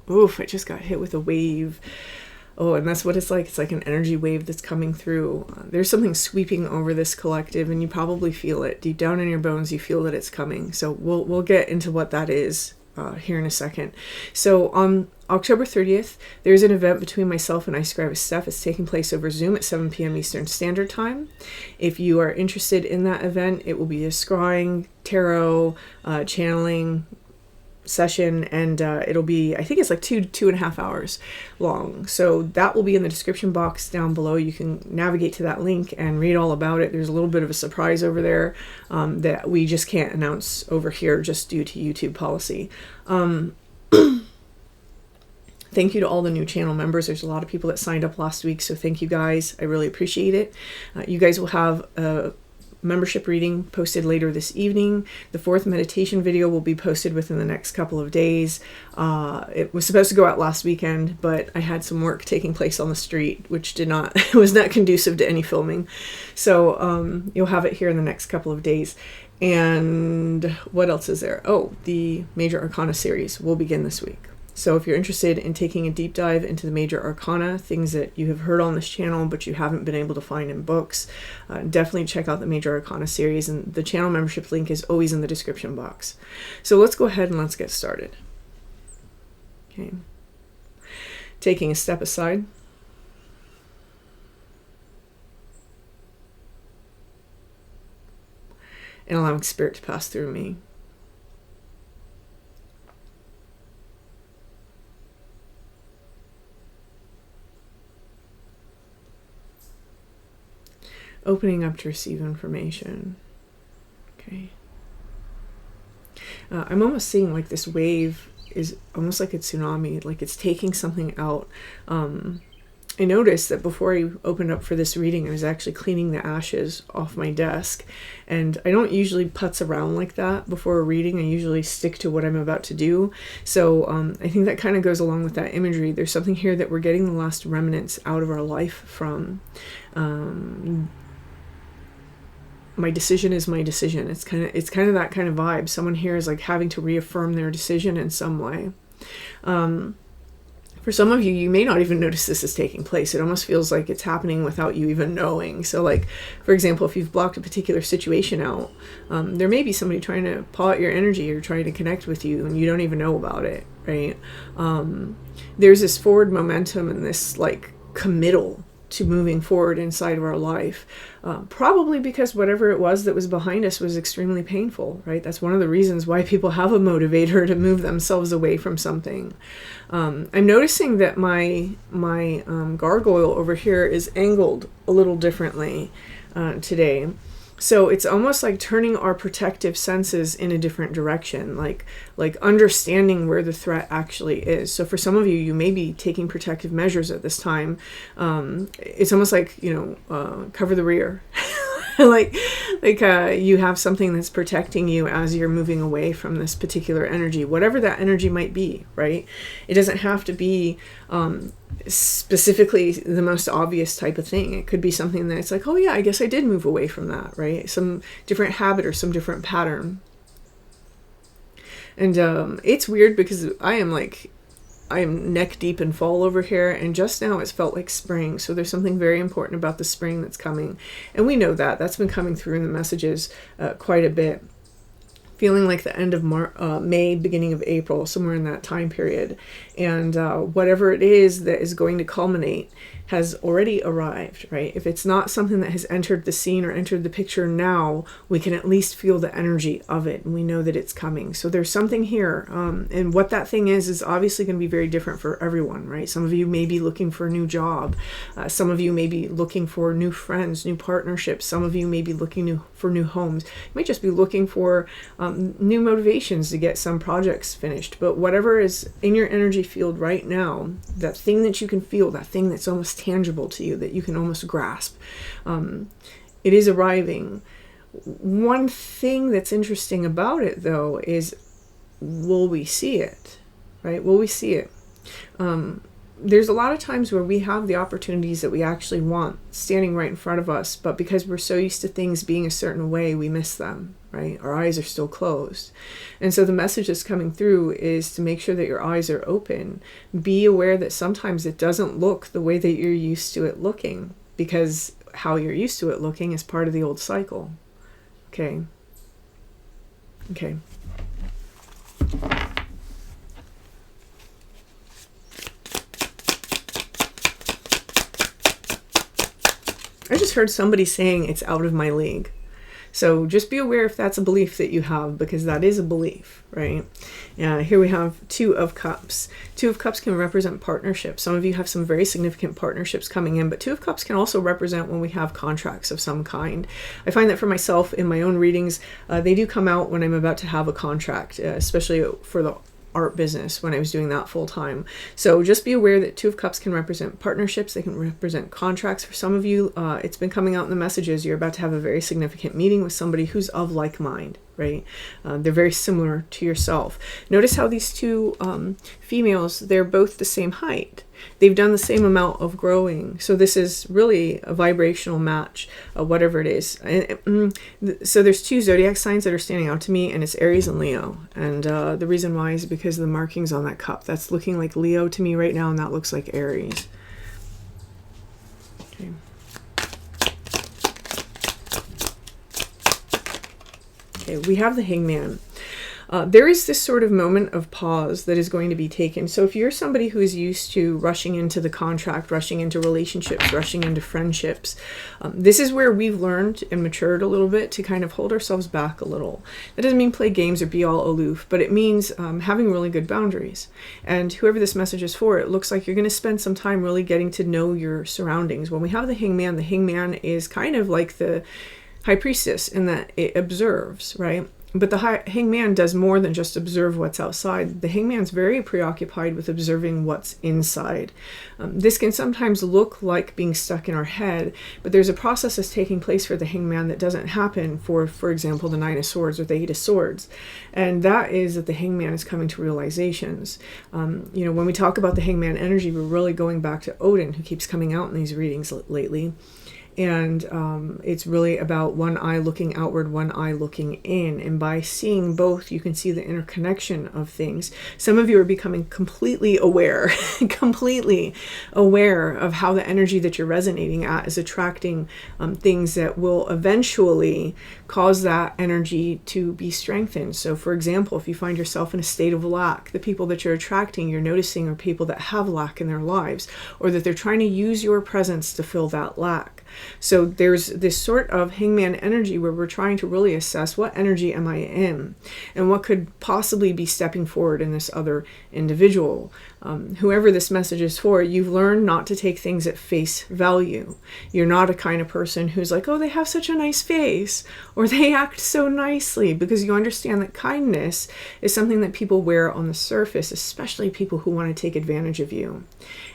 oof, I just got hit with a wave. Oh, and that's what it's like. It's like an energy wave that's coming through. There's something sweeping over this collective, and you probably feel it deep down in your bones. You feel that it's coming. So we'll get into what that is here in a second. So on October 30th, there's an event between myself and iScry with Steph. It's taking place over Zoom at 7 p.m. Eastern Standard Time. If you are interested in that event, it will be a scrying, tarot, channeling session, and it'll be, I think it's like 2.5 hours long. So that will be in the description box down below. You can navigate to that link and read all about it. There's a little bit of a surprise over there that we just can't announce over here just due to YouTube policy. Thank you to all the new channel members. There's a lot of people that signed up last week, so thank you guys. I really appreciate it. You guys will have a membership reading posted later this evening. The 4th meditation video will be posted within the next couple of days. It was supposed to go out last weekend, but I had some work taking place on the street, which was not conducive to any filming. So you'll have it here in the next couple of days. And what else is there? Oh, the Major Arcana series will begin this week. So if you're interested in taking a deep dive into the Major Arcana, things that you have heard on this channel but you haven't been able to find in books, definitely check out the Major Arcana series, and the channel membership link is always in the description box. So let's go ahead and let's get started. Okay. Taking a step aside. And allowing Spirit to pass through me. Opening up to receive information. Okay. I'm almost seeing like this wave is almost like a tsunami, like it's taking something out. I noticed that before I opened up for this reading, I was actually cleaning the ashes off my desk. And I don't usually putz around like that before a reading. I usually stick to what I'm about to do. So I think that kind of goes along with that imagery. There's something here that we're getting the last remnants out of our life from. My decision is my decision. It's kind of that kind of vibe. Someone here is like having to reaffirm their decision in some way. For some of you, you may not even notice this is taking place. It almost feels like it's happening without you even knowing. So like, for example, if you've blocked a particular situation out, there may be somebody trying to paw at your energy or trying to connect with you and you don't even know about it, right? There's this forward momentum and this like committal to moving forward inside of our life, probably because whatever it was that was behind us was extremely painful, right? That's one of the reasons why people have a motivator to move themselves away from something. I'm noticing that my gargoyle over here is angled a little differently today. So it's almost like turning our protective senses in a different direction, like understanding where the threat actually is. So for some of you, you may be taking protective measures at this time. It's almost like, cover the rear. like you have something that's protecting you as you're moving away from this particular energy, whatever that energy might be, right? It doesn't have to be specifically the most obvious type of thing. It could be something that's like, oh yeah, I guess I did move away from that, right? Some different habit or some different pattern. And it's weird because I am neck deep in fall over here, and just now it's felt like spring. So there's something very important about the spring that's coming, and we know that's been coming through in the messages quite a bit. Feeling like the end of May, beginning of April, somewhere in that time period. And whatever it is that is going to culminate has already arrived, right? If it's not something that has entered the scene or entered the picture now, we can at least feel the energy of it, and we know that it's coming. So there's something here, and what that thing is obviously going to be very different for everyone, right? Some of you may be looking for a new job. Some of you may be looking for new friends, new partnerships. Some of you may be looking for new homes. You might just be looking for new motivations to get some projects finished. But whatever is in your energy field right now, that thing that you can feel, that thing that's almost tangible to you, that you can almost grasp, it is arriving. One thing that's interesting about it, though, is will we see it, right? Will we see it? there's a lot of times where we have the opportunities that we actually want standing right in front of us, but because we're so used to things being a certain way, we miss them, right? Our eyes are still closed. And so the message that's coming through is to make sure that your eyes are open. Be aware that sometimes it doesn't look the way that you're used to it looking, because how you're used to it looking is part of the old cycle. Okay. I just heard somebody saying it's out of my league. So just be aware if that's a belief that you have, because that is a belief, right? Here we have Two of Cups. Two of Cups can represent partnerships. Some of you have some very significant partnerships coming in, but Two of Cups can also represent when we have contracts of some kind. I find that for myself in my own readings, they do come out when I'm about to have a contract, especially for the art business when I was doing that full time. So just be aware that Two of Cups can represent partnerships. They can represent contracts. For some of you, it's been coming out in the messages. You're about to have a very significant meeting with somebody who's of like mind, right? They're very similar to yourself. Notice how these two females, they're both the same height. They've done the same amount of growing. So this is really a vibrational match, whatever it is. So there's two zodiac signs that are standing out to me, and it's Aries and Leo. And the reason why is because of the markings on that cup. That's looking like Leo to me right now, and that looks like Aries. Okay. Okay, we have the Hangman. There is this sort of moment of pause that is going to be taken. So if you're somebody who is used to rushing into the contract, rushing into relationships, rushing into friendships, this is where we've learned and matured a little bit to kind of hold ourselves back a little. That doesn't mean play games or be all aloof, but it means having really good boundaries. And whoever this message is for, it looks like you're going to spend some time really getting to know your surroundings. When we have the Hangman is kind of like the High Priestess in that it observes, right? But the Hangman does more than just observe what's outside. The Hangman's very preoccupied with observing what's inside. This can sometimes look like being stuck in our head, but there's a process that's taking place for the Hangman that doesn't happen for example, the Nine of Swords or the Eight of Swords. And that is that the Hangman is coming to realizations. When we talk about the Hangman energy, we're really going back to Odin, who keeps coming out in these readings lately. And it's really about one eye looking outward, one eye looking in. And by seeing both, you can see the interconnection of things. Some of you are becoming completely aware, completely aware of how the energy that you're resonating at is attracting things that will eventually cause that energy to be strengthened. So for example, if you find yourself in a state of lack, the people that you're attracting, you're noticing are people that have lack in their lives, or that they're trying to use your presence to fill that lack. So there's this sort of Hangman energy where we're trying to really assess what energy am I in, and what could possibly be stepping forward in this other individual. Whoever this message is for, you've learned not to take things at face value. You're not a kind of person who's like, oh, they have such a nice face, or they act so nicely, because you understand that kindness is something that people wear on the surface, especially people who want to take advantage of you.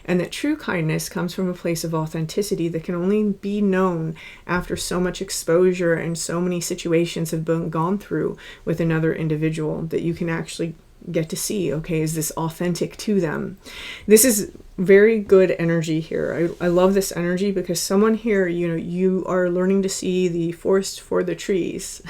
And that true kindness comes from a place of authenticity that can only be known after so much exposure and so many situations have been gone through with another individual, that you can actually get to see, okay, is this authentic to them? This is very good energy here. I love this energy, because someone here, you are learning to see the forest for the trees.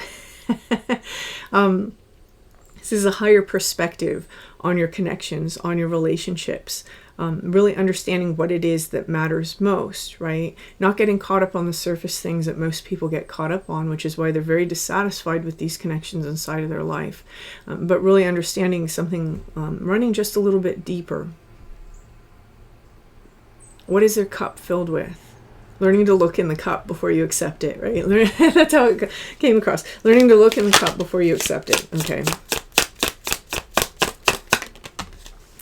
This is a higher perspective on your connections, on your relationships. Really understanding what it is that matters most, right? Not getting caught up on the surface things that most people get caught up on, which is why they're very dissatisfied with these connections inside of their life. But really understanding something, running just a little bit deeper. What is their cup filled with? Learning to look in the cup before you accept it, right? That's how it came across. Learning to look in the cup before you accept it. Okay.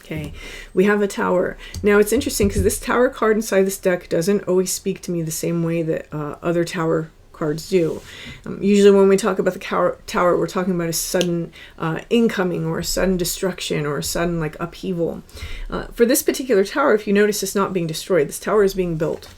Okay, we have a Tower. Now it's interesting because this Tower card inside this deck doesn't always speak to me the same way that other Tower cards do. Usually when we talk about the Tower, we're talking about a sudden incoming, or a sudden destruction, or a sudden upheaval. For this particular Tower, if you notice, it's not being destroyed. This Tower is being built.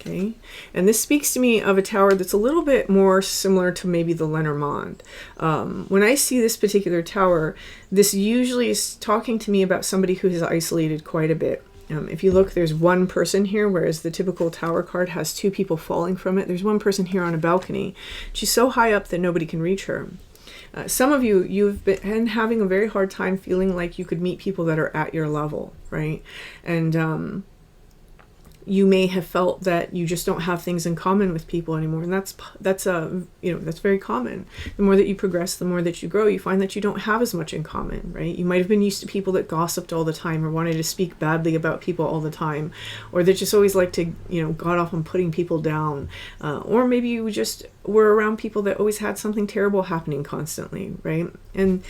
Okay, and this speaks to me of a tower that's a little bit more similar to maybe the Lenormand. When I see this particular tower, this usually is talking to me about somebody who has isolated quite a bit. If you look, there's one person here, whereas the typical Tower card has two people falling from it. There's one person here on a balcony. She's so high up that nobody can reach her. Some of you, you've been having a very hard time feeling like you could meet people that are at your level, right? And you may have felt that you just don't have things in common with people anymore, and that's very common. The more that you progress, the more that you grow, you find that you don't have as much in common, right? You might have been used to people that gossiped all the time, or wanted to speak badly about people all the time, or that just always like to, got off on putting people down, or maybe you just were around people that always had something terrible happening constantly, right? And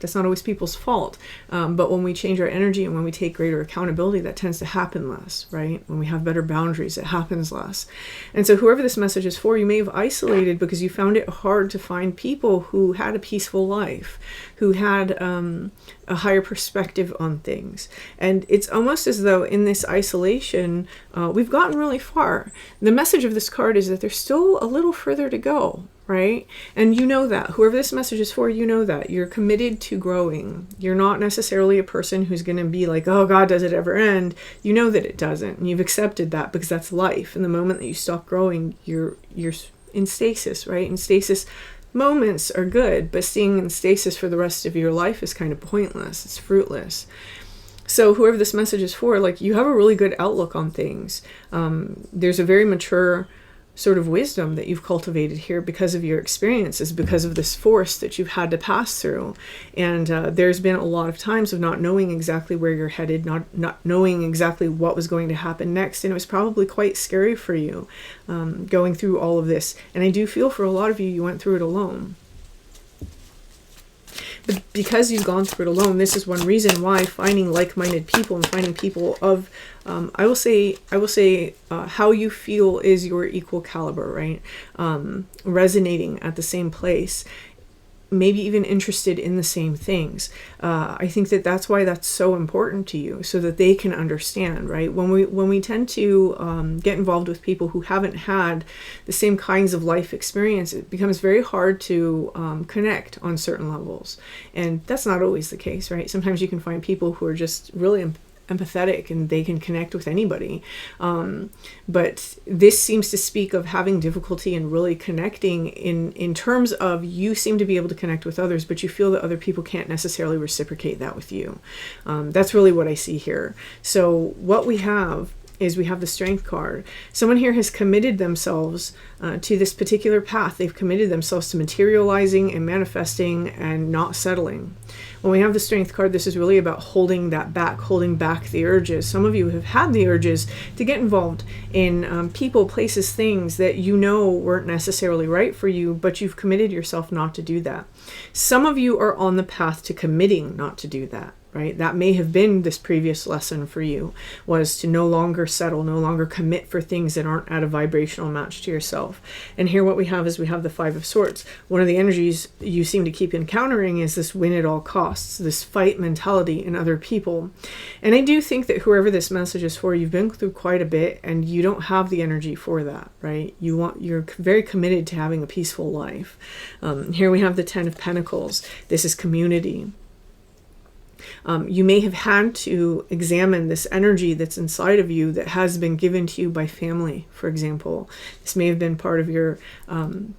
that's not always people's fault, but when we change our energy and when we take greater accountability, that tends to happen less, right? When we have better boundaries, it happens less. And so whoever this message is for, you may have isolated because you found it hard to find people who had a peaceful life, who had a higher perspective on things. And it's almost as though in this isolation, we've gotten really far. The message of this card is that there's still a little further to go, right? And you know that. Whoever this message is for, you know that. You're committed to growing. You're not necessarily a person who's going to be like, oh God, does it ever end? You know that it doesn't. And you've accepted that because that's life. And the moment that you stop growing, you're in stasis, right? And stasis moments are good, but staying in stasis for the rest of your life is kind of pointless. It's fruitless. So whoever this message is for, you have a really good outlook on things. There's a very mature sort of wisdom that you've cultivated here because of your experiences, because of this force that you've had to pass through. And there's been a lot of times of not knowing exactly where you're headed, not knowing exactly what was going to happen next. And it was probably quite scary for you going through all of this. And I do feel for a lot of you, you went through it alone. But because you've gone through it alone, this is one reason why finding like-minded people and finding people of, I will say, how you feel is your equal caliber, right? Resonating at the same place, maybe even interested in the same things. I think that that's why that's so important to you, so that they can understand, right? When we tend to get involved with people who haven't had the same kinds of life experience, it becomes very hard to connect on certain levels. And that's not always the case, right? Sometimes you can find people who are just really empathetic and they can connect with anybody. But this seems to speak of having difficulty in really connecting in terms of you seem to be able to connect with others, but you feel that other people can't necessarily reciprocate that with you. That's really what I see here. So what we have is we have the Strength card. Someone here has committed themselves to this particular path. They've committed themselves to materializing and manifesting and not settling. When we have the Strength card, this is really about holding that back, holding back the urges. Some of you have had the urges to get involved in people, places, things that you know weren't necessarily right for you, but you've committed yourself not to do that. Some of you are on the path to committing not to do that. Right? That may have been this previous lesson for you, was to no longer settle, no longer commit for things that aren't at a vibrational match to yourself. And here what we have is we have the Five of Swords. One of the energies you seem to keep encountering is this win at all costs, this fight mentality in other people. And I do think that whoever this message is for, you've been through quite a bit and you don't have the energy for that, right? You're very committed to having a peaceful life. Here we have the Ten of Pentacles. This is community. You may have had to examine this energy that's inside of you that has been given to you by family, for example. This may have been part of your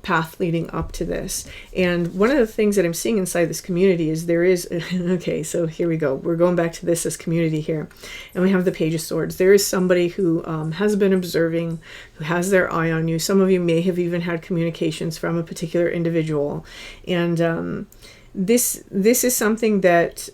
path leading up to this. And one of the things that I'm seeing inside this community is there is, okay, so here we go. We're going back to this as community here. And we have the Page of Swords. There is somebody who has been observing, who has their eye on you. Some of you may have even had communications from a particular individual. And this is something that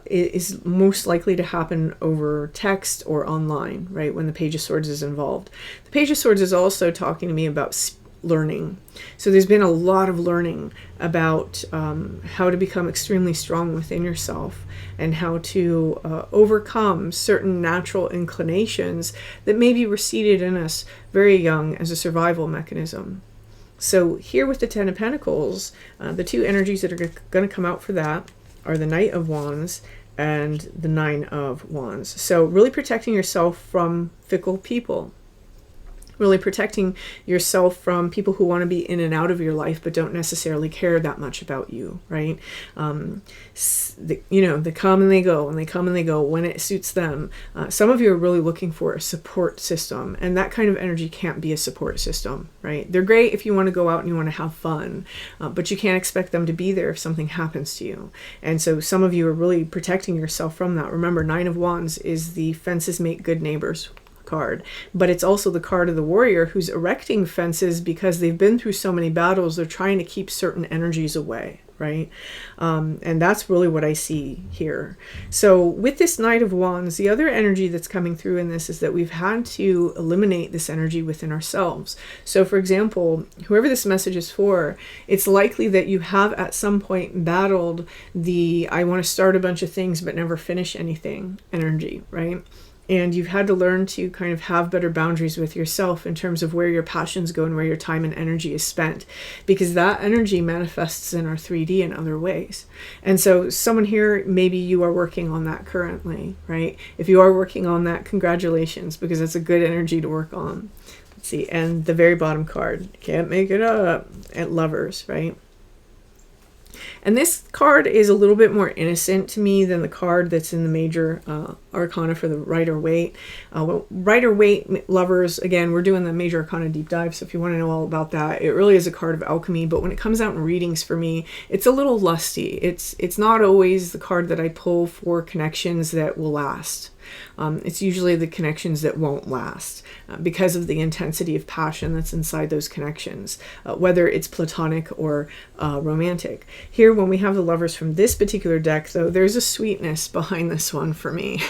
is most likely to happen over text or online, right, when the Page of Swords is involved. The Page of Swords is also talking to me about learning. So there's been a lot of learning about how to become extremely strong within yourself and how to overcome certain natural inclinations that maybe were seated in us very young as a survival mechanism. So here with the Ten of Pentacles, the two energies that are going to come out for that are the Knight of Wands and the Nine of Wands. So really protecting yourself from fickle people. Really protecting yourself from people who want to be in and out of your life but don't necessarily care that much about you, right? They come and they go, and they come and they go when it suits them. Some of you are really looking for a support system, and that kind of energy can't be a support system, right? They're great if you want to go out and you want to have fun, but you can't expect them to be there if something happens to you. And so some of you are really protecting yourself from that. Remember, Nine of Wands is the fences make good neighbors card, but it's also the card of the warrior who's erecting fences because they've been through so many battles. They're trying to keep certain energies away, right? And that's really what I see here. So with this Knight of Wands, the other energy that's coming through in this is that we've had to eliminate this energy within ourselves. So for example, whoever this message is for, it's likely that you have at some point battled the I want to start a bunch of things but never finish anything energy, right? And you've had to learn to kind of have better boundaries with yourself in terms of where your passions go and where your time and energy is spent, because that energy manifests in our 3D in other ways. And so someone here, maybe you are working on that currently, right? If you are working on that, congratulations, because it's a good energy to work on. Let's see, and the very bottom card, can't make it up, at Lovers, right? And this card is a little bit more innocent to me than the card that's in the major arcana for the Rider-Waite. Rider-Waite, Lovers, again, we're doing the major arcana deep dive, so if you want to know all about that, it really is a card of alchemy. But when it comes out in readings for me, it's a little lusty. It's not always the card that I pull for connections that will last. It's usually the connections that won't last because of the intensity of passion that's inside those connections, whether it's platonic or romantic. Here, when we have the Lovers from this particular deck, though, there's a sweetness behind this one for me.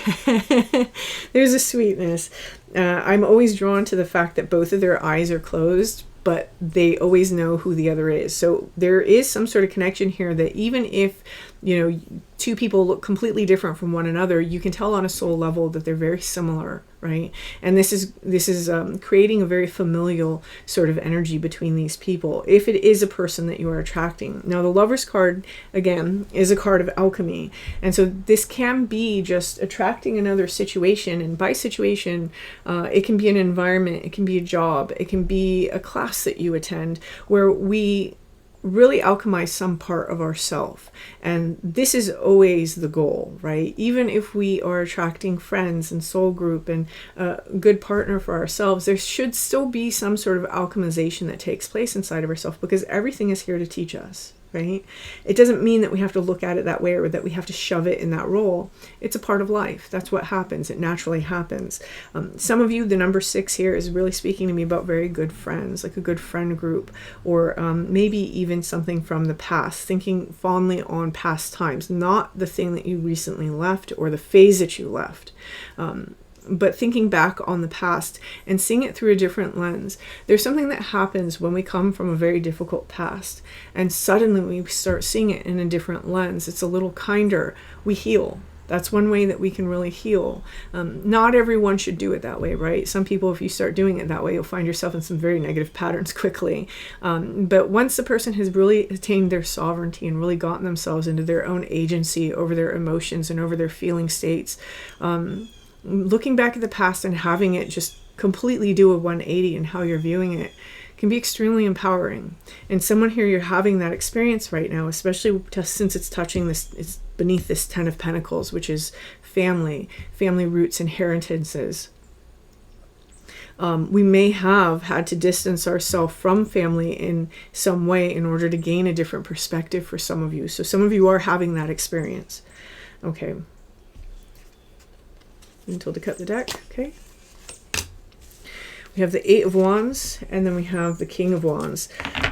There's a sweetness. I'm always drawn to the fact that both of their eyes are closed, but they always know who the other is. So there is some sort of connection here that even if, two people look completely different from one another, you can tell on a soul level that they're very similar, right? And this is creating a very familial sort of energy between these people, if it is a person that you are attracting. Now, the Lovers card, again, is a card of alchemy. And so this can be just attracting another situation. And by situation, it can be an environment, it can be a job, it can be a class that you attend where we really alchemize some part of ourself. And this is always the goal, right? Even if we are attracting friends and soul group and a good partner for ourselves, there should still be some sort of alchemization that takes place inside of ourselves, because everything is here to teach us, right? It doesn't mean that we have to look at it that way or that we have to shove it in that role. It's a part of life. That's what happens. It naturally happens. Some of you, the number 6 here is really speaking to me about very good friends, like a good friend group, or maybe even something from the past, thinking fondly on past times, not the thing that you recently left or the phase that you left. But thinking back on the past and seeing it through a different lens. There's something that happens when we come from a very difficult past and suddenly we start seeing it in a different lens. It's a little kinder. We heal. That's one way that we can really heal. Not everyone should do it that way, right? Some people, if you start doing it that way, you'll find yourself in some very negative patterns quickly. But once the person has really attained their sovereignty and really gotten themselves into their own agency over their emotions and over their feeling states, looking back at the past and having it just completely do a 180 in how you're viewing it can be extremely empowering. And someone here, you're having that experience right now, especially since it's touching this, it's beneath this 10 of Pentacles, which is family roots, inheritances. We may have had to distance ourselves from family in some way in order to gain a different perspective for some of you. So some of you are having that experience. Okay. Until to cut the deck, okay? We have the 8 of Wands, and then we have the King of Wands,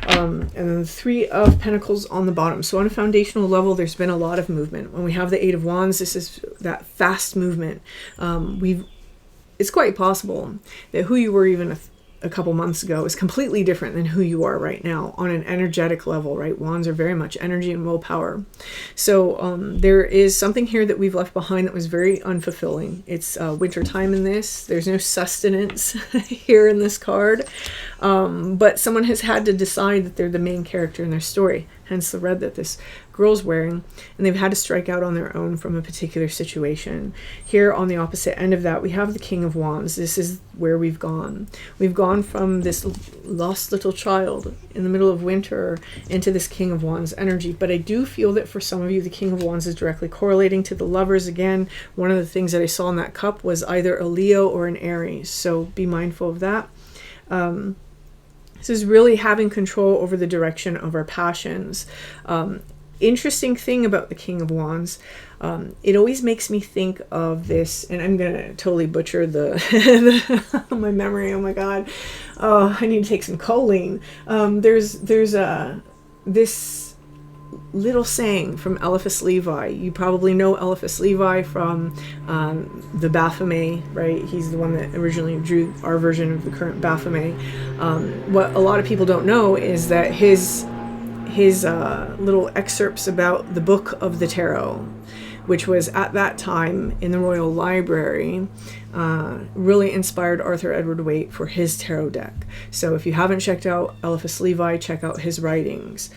and then the 3 of Pentacles on the bottom. So on a foundational level, there's been a lot of movement. When we have the 8 of Wands, this is that fast movement. It's quite possible that who you were even a couple months ago is completely different than who you are right now on an energetic level, right? Wands are very much energy and willpower. So there is something here that we've left behind that was very unfulfilling. It's winter time in this. There's no sustenance here in this card. But someone has had to decide that they're the main character in their story. Hence the red that this girl's wearing, and they've had to strike out on their own from a particular situation. Here on the opposite end of that, we have the King of Wands. This is where we've gone. We've gone from this lost little child in the middle of winter into this King of Wands energy. But I do feel that for some of you, the King of Wands is directly correlating to the Lovers. Again, one of the things that I saw in that cup was either a Leo or an Aries. So be mindful of that. This is really having control over the direction of our passions. Interesting thing about the King of Wands, it always makes me think of this, and I'm going to totally butcher my memory. Oh my God. Oh, I need to take some choline. There's this little saying from Eliphas Levi. You probably know Eliphas Levi from the Baphomet, right? He's the one that originally drew our version of the current Baphomet. What a lot of people don't know is that his little excerpts about the Book of the Tarot, which was at that time in the Royal Library, really inspired Arthur Edward Waite for his tarot deck. So if you haven't checked out Eliphas Levi, check out his writings.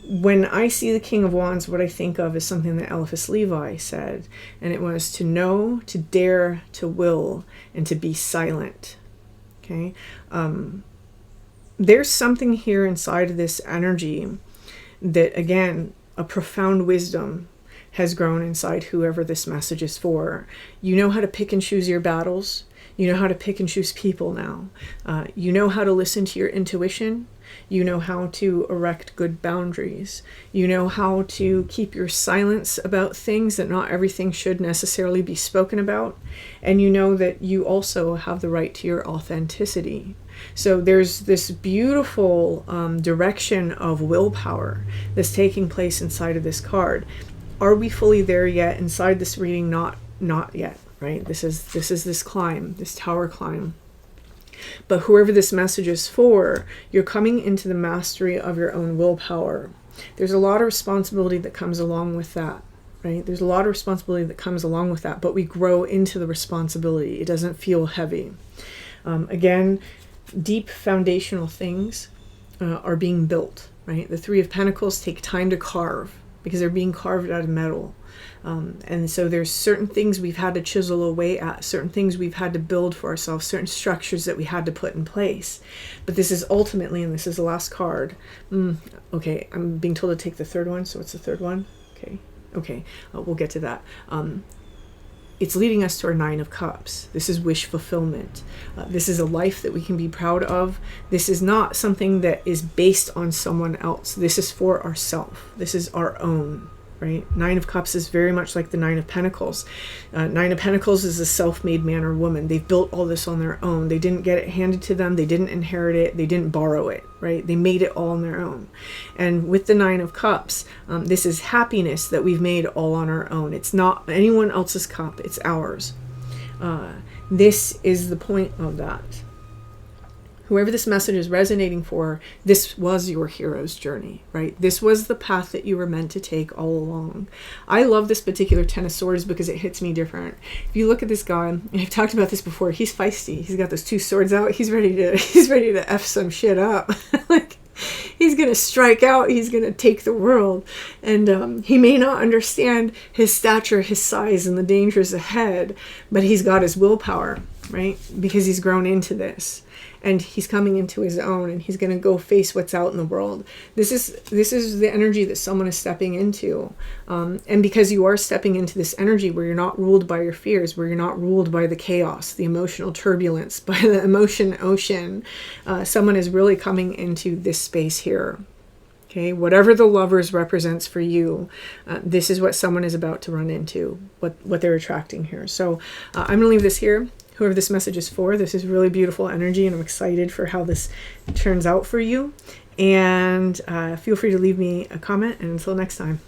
When I see the King of Wands, what I think of is something that Eliphas Levi said, and it was to know, to dare, to will, and to be silent. Okay? There's something here inside of this energy that, again, a profound wisdom has grown inside whoever this message is for. You know how to pick and choose your battles. You know how to pick and choose people now. You know how to listen to your intuition. You know how to erect good boundaries. You know how to keep your silence about things, that not everything should necessarily be spoken about. And you know that you also have the right to your authenticity. So there's this beautiful direction of willpower that's taking place inside of this card. Are we fully there yet inside this reading? Not yet, right? This is this climb, this tower climb. But whoever this message is for, you're coming into the mastery of your own willpower. There's a lot of responsibility that comes along with that, right? There's a lot of responsibility that comes along with that, but we grow into the responsibility. It doesn't feel heavy. Again, deep foundational things are being built, right? The Three of Pentacles take time to carve because they're being carved out of metal. And so there's certain things we've had to chisel away at, certain things we've had to build for ourselves, certain structures that we had to put in place. But this is ultimately, and this is the last card. Okay, I'm being told to take the third one. So what's the third one? Okay, we'll get to that. It's leading us to our Nine of Cups. This is wish fulfillment. This is a life that we can be proud of. This is not something that is based on someone else. This is for ourselves. This is our own. Right? Nine of Cups is very much like the Nine of Pentacles. Nine of Pentacles is a self-made man or woman. They've built all this on their own. They didn't get it handed to them. They didn't inherit it. They didn't borrow it. Right? They made it all on their own. And with the Nine of Cups, this is happiness that we've made all on our own. It's not anyone else's cup. It's ours. This is the point of that. Whoever this message is resonating for, this was your hero's journey, right? This was the path that you were meant to take all along. I love this particular Ten of Swords because it hits me different. If you look at this guy, and I've talked about this before, he's feisty. He's got those two swords out. He's ready to F some shit up. Like, he's going to strike out. He's going to take the world. And he may not understand his stature, his size, and the dangers ahead, but he's got his willpower, right? Because he's grown into this. And he's coming into his own, and he's going to go face what's out in the world. This is the energy that someone is stepping into. And because you are stepping into this energy where you're not ruled by your fears, where you're not ruled by the chaos, the emotional turbulence, by the emotion ocean, someone is really coming into this space here. Okay, whatever the Lovers represents for you, this is what someone is about to run into, what they're attracting here. So I'm going to leave this here. Whoever this message is for, this is really beautiful energy, and I'm excited for how this turns out for you. And feel free to leave me a comment, and until next time.